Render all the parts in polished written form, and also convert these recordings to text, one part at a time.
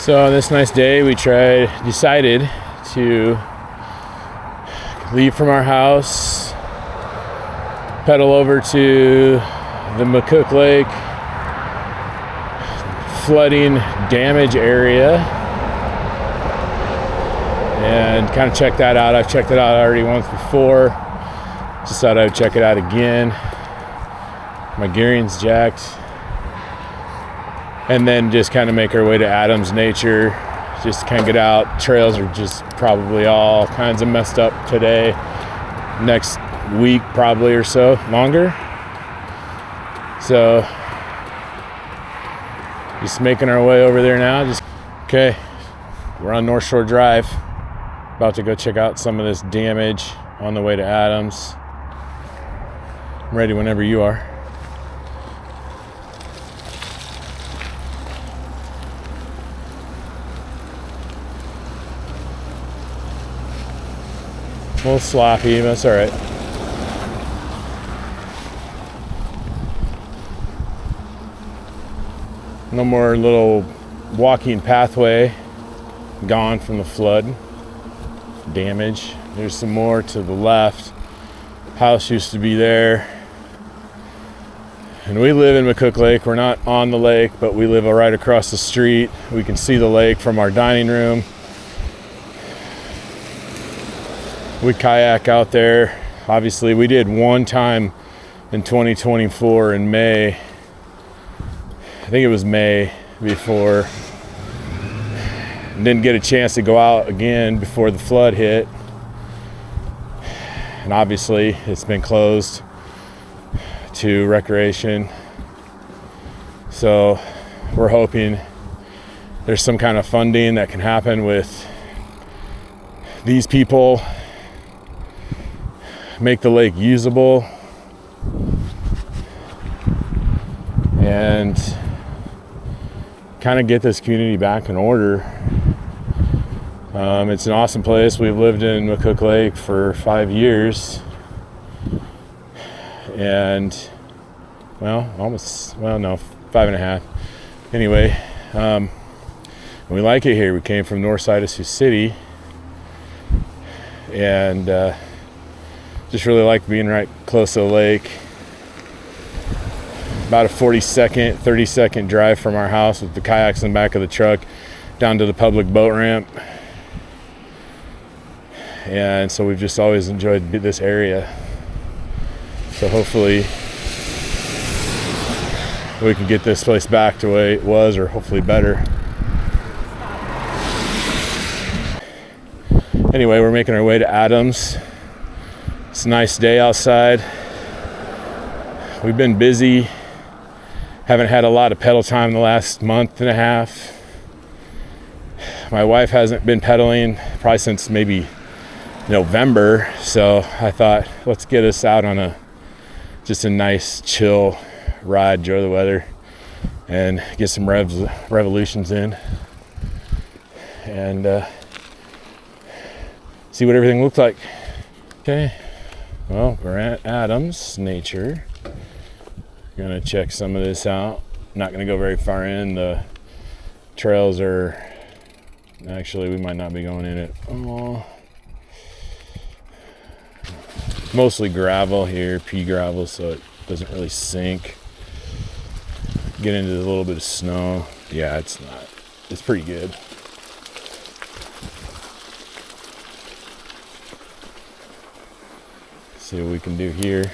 So on this nice day, we decided to leave from our house, pedal over to the MCCOOK Lake flooding damage area and kind of check that out. I've checked it out already once before. Just thought I would check it out again. My gearing's jacked. And then just kind of make our way to Adams Nature. Just kind of get out. Trails are just probably all kinds of messed up today. Next week probably or so, longer. So just making our way over there now. Okay, we're on North Shore Drive. About to go check out some of this damage on the way to Adams. I'm ready whenever you are. A little sloppy, but that's all right. No more little walking pathway gone from the flood damage. There's some more to the left. House used to be there. And we live in MCCOOK Lake. We're not on the lake, but we live right across the street. We can see the lake from our dining room. We kayak out there. Obviously, we did one time in 2024 in May. I think it was May before. Didn't get a chance to go out again before the flood hit. And obviously, it's been closed to recreation. So we're hoping there's some kind of funding that can happen with these people, make the lake usable, and kind of get this community back in order. It's an awesome place. We've lived in MCCOOK Lake for 5 years, and no, 5.5. Anyway, we like it here. We came from north side of Sioux City, and just really like being right close to the lake. About a 30-second drive from our house with the kayaks in the back of the truck down to the public boat ramp. And so we've just always enjoyed this area. So hopefully we can get this place back to the way it was, or hopefully better. Anyway, we're making our way to Adams. It's a nice day outside. We've been busy. Haven't had a lot of pedal time the last month and a half. My wife hasn't been pedaling probably since maybe November. So I thought, let's get us out on just a nice chill ride, enjoy the weather, and get some revolutions in, and see what everything looks like. Okay. Well, we're at Adams Nature. Gonna check some of this out. Not gonna go very far in. The trails are actually, we might not be going in it. Mostly gravel here, pea gravel, so it doesn't really sink. Get into a little bit of snow. Yeah, it's pretty good. See what we can do here.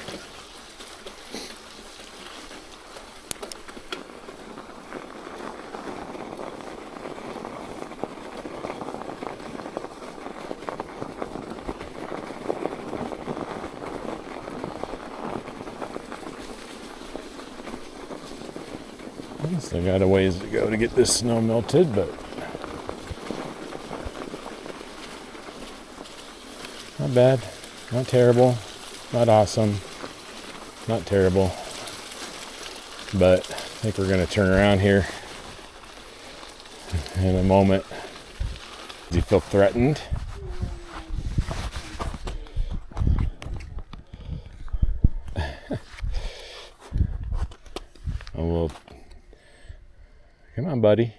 Still got a ways to go to get this snow melted, but not bad, not terrible. Not awesome, not terrible, but I think we're going to turn around here in a moment. Does he feel threatened? Oh, well, come on, buddy.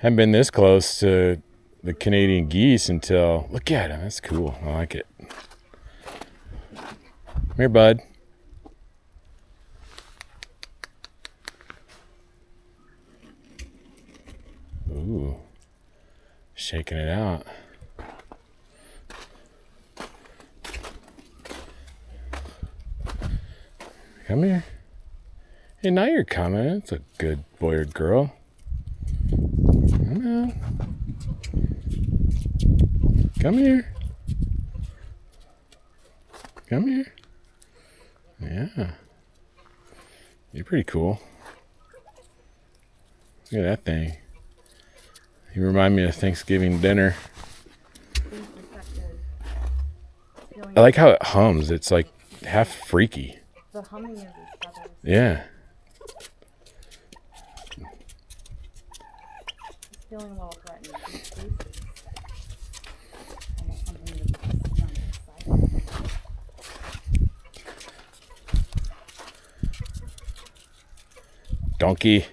Haven't been this close to the Canadian geese until, look at him, that's cool. I like it. Come here, bud. Ooh, shaking it out. Come here. Hey, now you're coming. That's a good boy or girl. Come on. Come here. Come here. Yeah. You're pretty cool. Look at that thing. You remind me of Thanksgiving dinner. I like how it hums. It's like half freaky. The humming of his feathers. Yeah. He's feeling a little threatened. His face is almost something to be on his side. Donkey.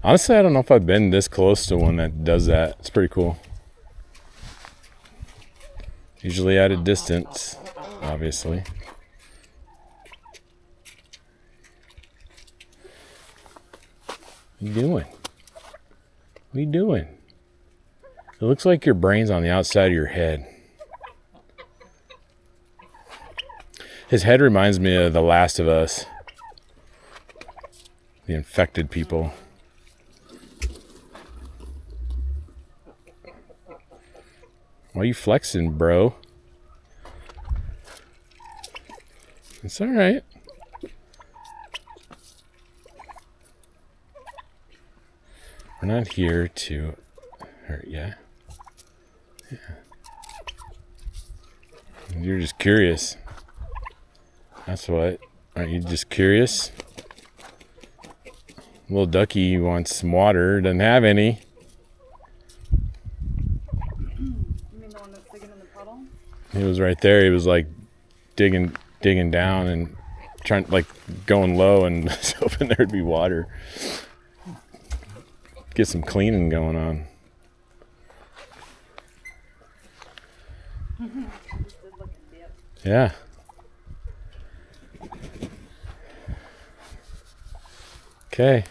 Honestly, I don't know if I've been this close to one that does that. It's pretty cool. Usually at a distance, obviously. What are you doing? What are you doing? It looks like your brain's on the outside of your head. His head reminds me of The Last of Us. The infected people. Why are you flexing, bro? It's all right. We're not here to hurt you. Yeah. You're just curious. That's what. Aren't you just curious? Little ducky wants some water. Doesn't have any. He was right there. He was like digging down and trying, like going low, and hoping there'd be water. Get some cleaning going on. Yeah. Okay.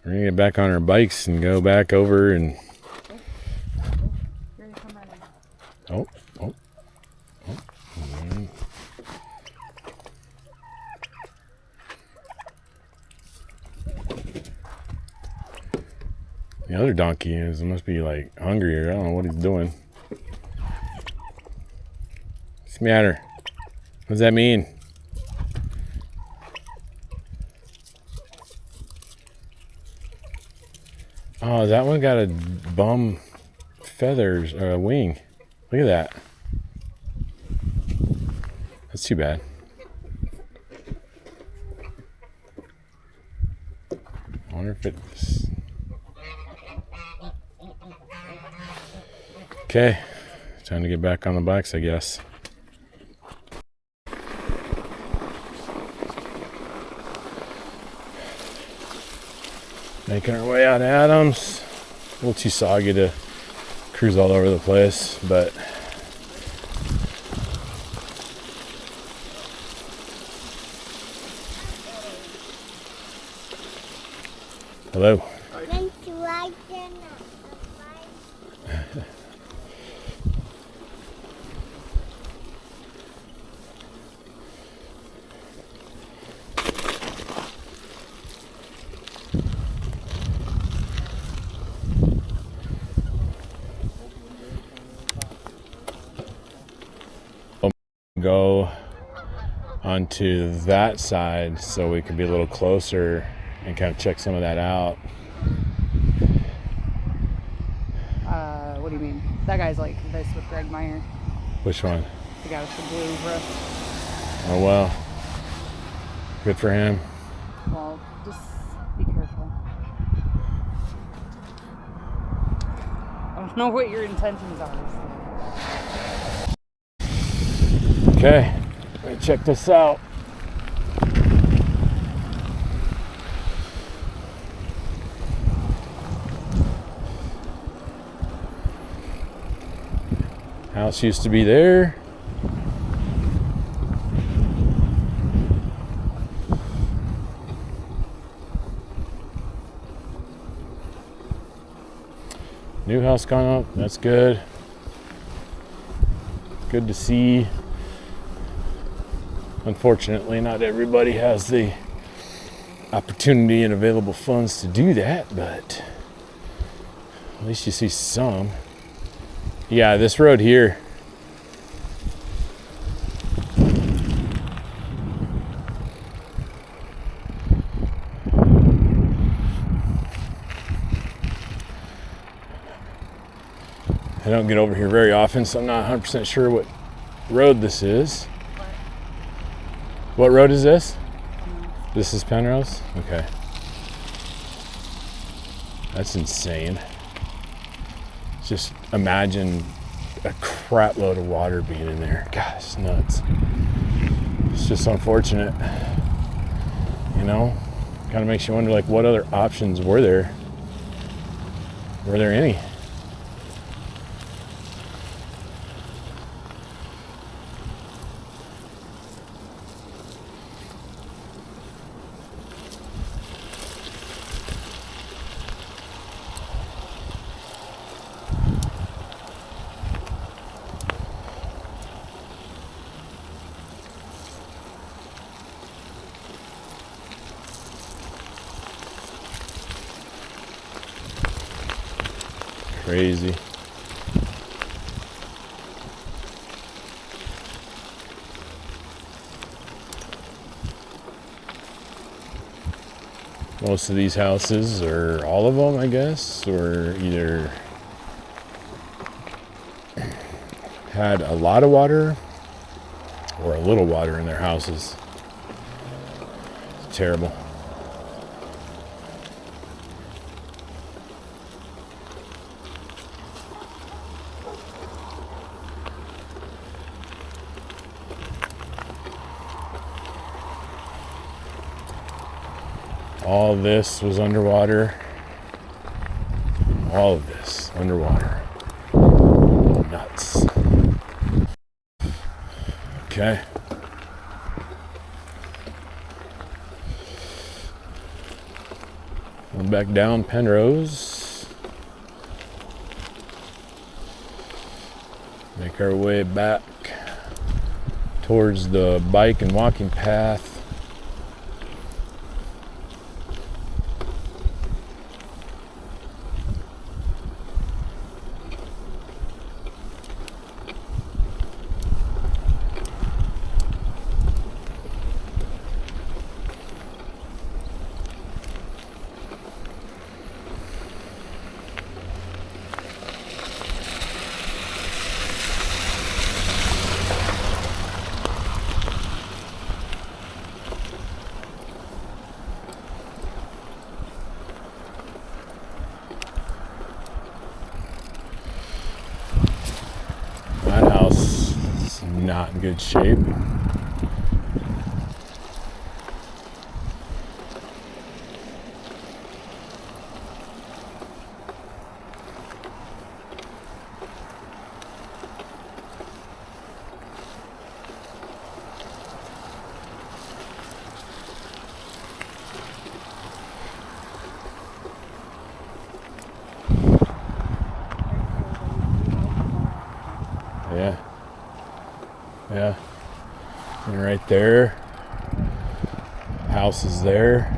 We're gonna get back on our bikes and go back over and. Oh. The other donkey must be like hungry, or I don't know what he's doing. What's the matter? What does that mean? Oh, that one got a bum feathers or a wing. Look at that. That's too bad. I wonder if it's... Okay, time to get back on the bikes, I guess. Making our way out of Adams. A little too soggy to cruise all over the place, but hello. Go onto that side so we can be a little closer and kind of check some of that out. What do you mean? That guy's like this with Greg Meyer. Which one? The guy with the blue roof. Oh, well. Good for him. Well, just be careful. I don't know what your intentions are. Okay, let me check this out. House used to be there. New house gone up. That's good. Good to see. Unfortunately, not everybody has the opportunity and available funds to do that, but at least you see some. Yeah, this road here. I don't get over here very often, so I'm not 100% sure what road this is. What road is this? This is Penrose? Okay. That's insane. Just imagine a crap load of water being in there. Gosh, it's nuts. It's just unfortunate. You know? Kind of makes you wonder, like, what other options were there? Were there any? Crazy. Most of these houses, or all of them, I guess, were either had a lot of water or a little water in their houses. It's terrible. All of this was underwater. All of this underwater. Nuts. Okay. Going back down Penrose. Make our way back towards the bike and walking path. That house is not in good shape. Yeah. Yeah. And right there. House is there.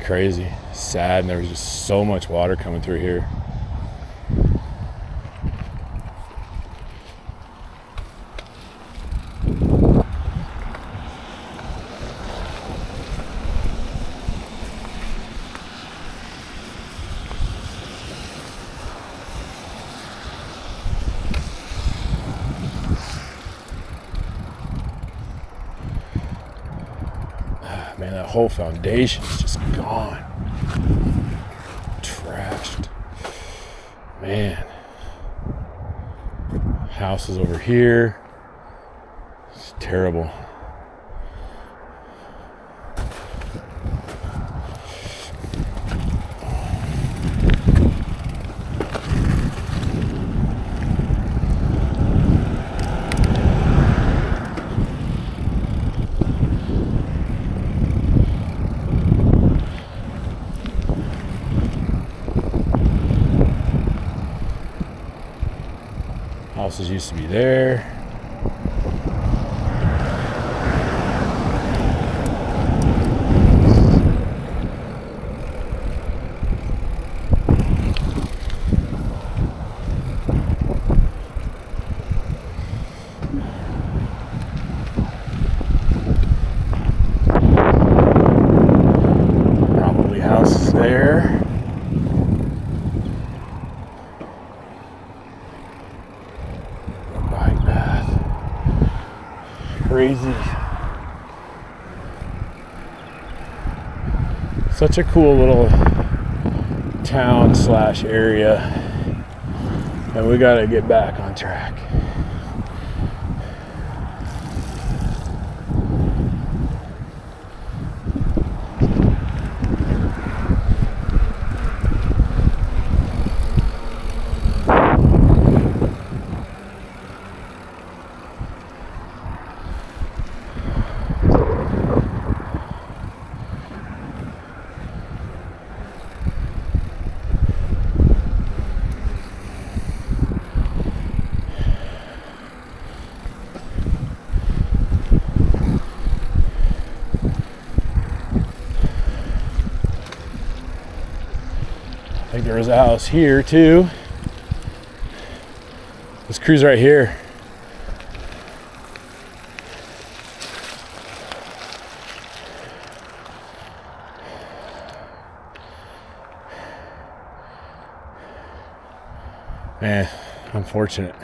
Crazy. Sad, and there was just so much water coming through here. Man, that whole foundation is just gone. Trashed. Man. House is over here. It's terrible. houses used to be there. Probably houses there. Crazy. Such a cool little town / area, and we gotta get back on track. I think there was a house here too. Let's cruise right here. Man, unfortunate.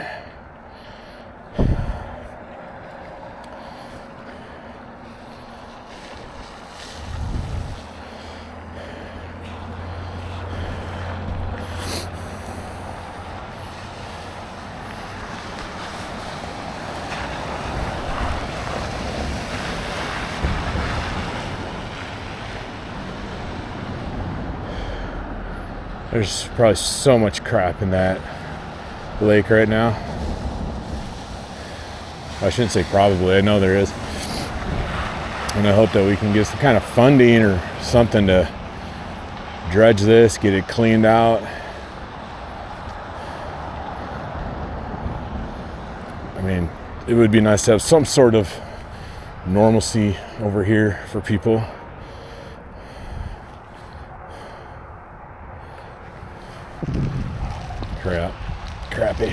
There's probably so much crap in that lake right now. I shouldn't say probably, I know there is. And I hope that we can get some kind of funding or something to dredge this, get it cleaned out. I mean, it would be nice to have some sort of normalcy over here for people. Crappy.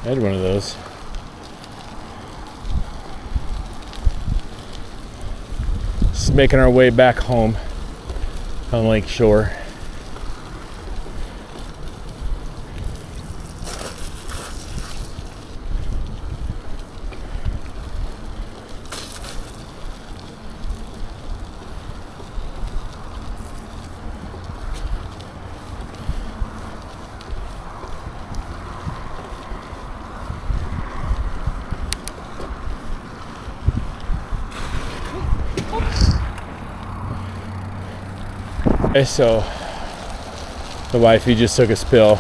I had one of those. Just making our way back home on Lake Shore. Okay, so the wifey just took a spill,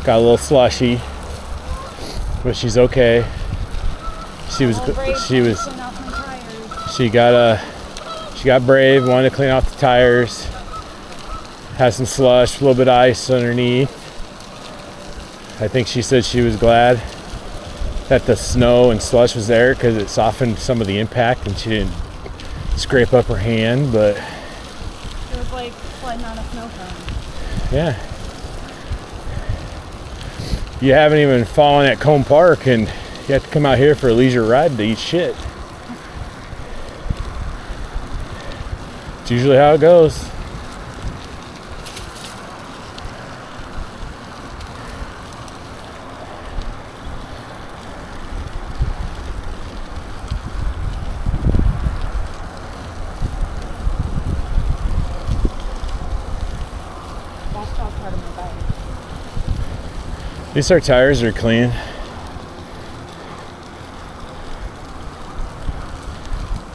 got a little slushy, but she's okay. She got brave, wanted to clean off the tires, had some slush, a little bit of ice underneath. I think she said she was glad that the snow and slush was there because it softened some of the impact and she didn't scrape up her hand, but it was like sliding on a snow cone. Yeah. You haven't even fallen at Cone Park and you have to come out here for a leisure ride to eat shit. It's usually how it goes. At least our tires are clean.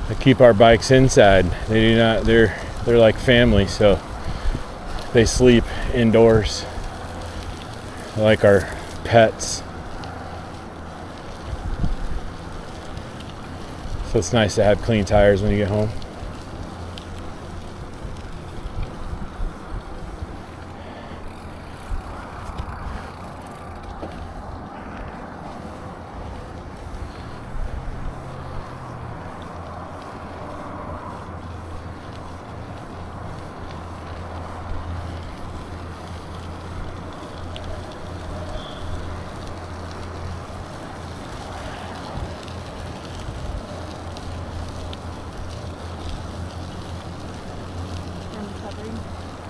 I keep our bikes inside. They do not, they're like family, so they sleep indoors like our pets. So it's nice to have clean tires when you get home.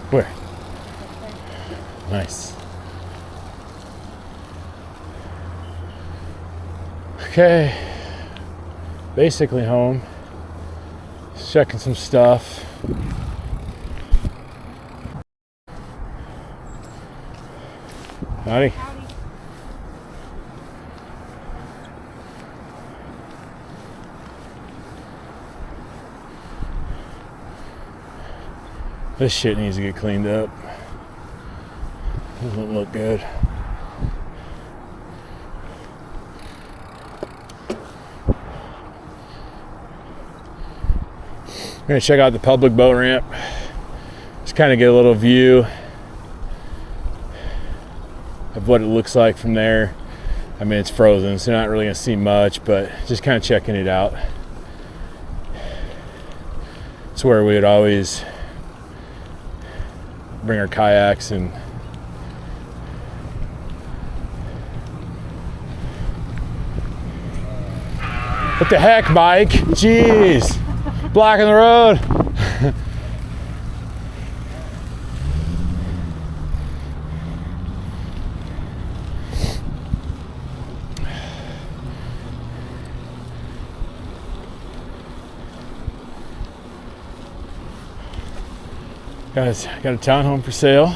Where? Nice. Okay. Basically home. Just checking some stuff. Howdy. This shit needs to get cleaned up. Doesn't look good. We're gonna check out the public boat ramp. Just kind of get a little view of what it looks like from there. I mean, it's frozen, so you're not really gonna see much, but just kind of checking it out. It's where we would always bring our kayaks and what the heck, Mike? Jeez, blocking the road. Guys, got a townhome for sale.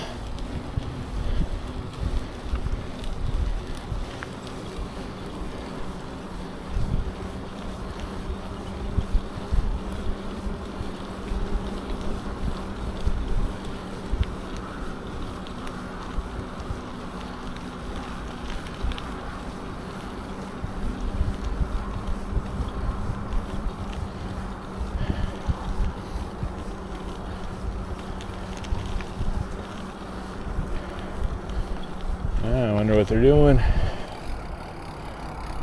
I wonder what they're doing.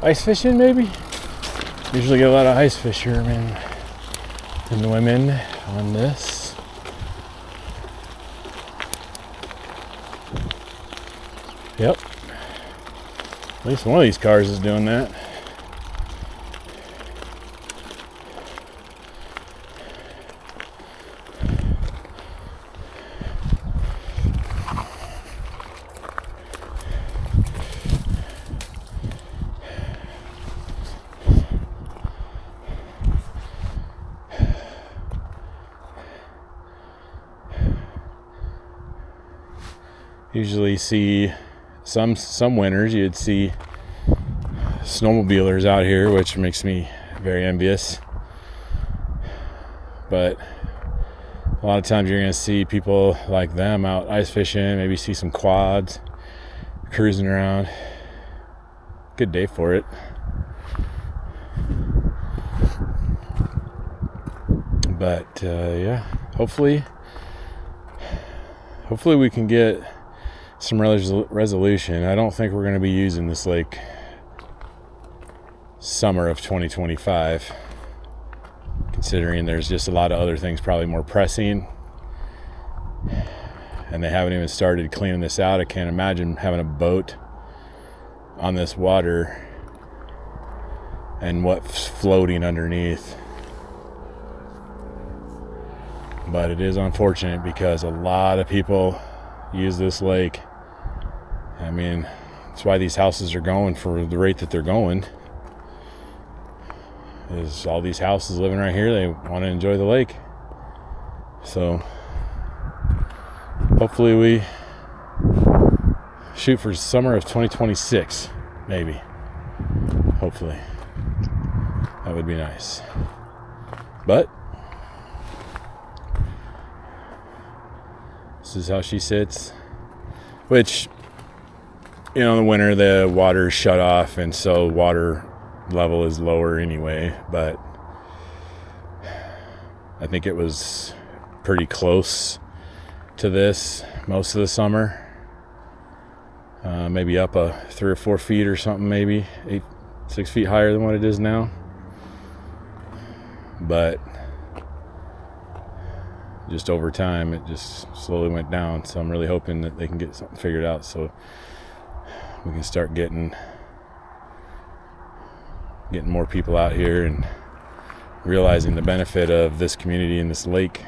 Ice fishing, maybe? Usually get a lot of ice fishermen and women on this. Yep. At least one of these cars is doing that. Usually see some winters you'd see snowmobilers out here, which makes me very envious. But a lot of times you're going to see people like them out ice fishing, maybe see some quads cruising around. Good day for it. But yeah, hopefully we can get some resolution. I don't think we're going to be using this lake summer of 2025, considering there's just a lot of other things probably more pressing, and they haven't even started cleaning this out. I can't imagine having a boat on this water and what's floating underneath. But it is unfortunate because a lot of people use this lake. I mean, that's why these houses are going for the rate that they're going. Is all these houses living right here, they want to enjoy the lake. So hopefully we shoot for summer of 2026, maybe. Hopefully. That would be nice. But this is how she sits. Which, in the winter the water is shut off, and so water level is lower anyway. But I think it was pretty close to this most of the summer. Maybe up 3 or 4 feet or something, maybe 6 feet higher than what it is now. But just over time it just slowly went down, so I'm really hoping that they can get something figured out so we can start getting more people out here and realizing the benefit of this community and this lake.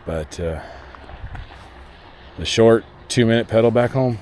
But the short 2-minute pedal back home,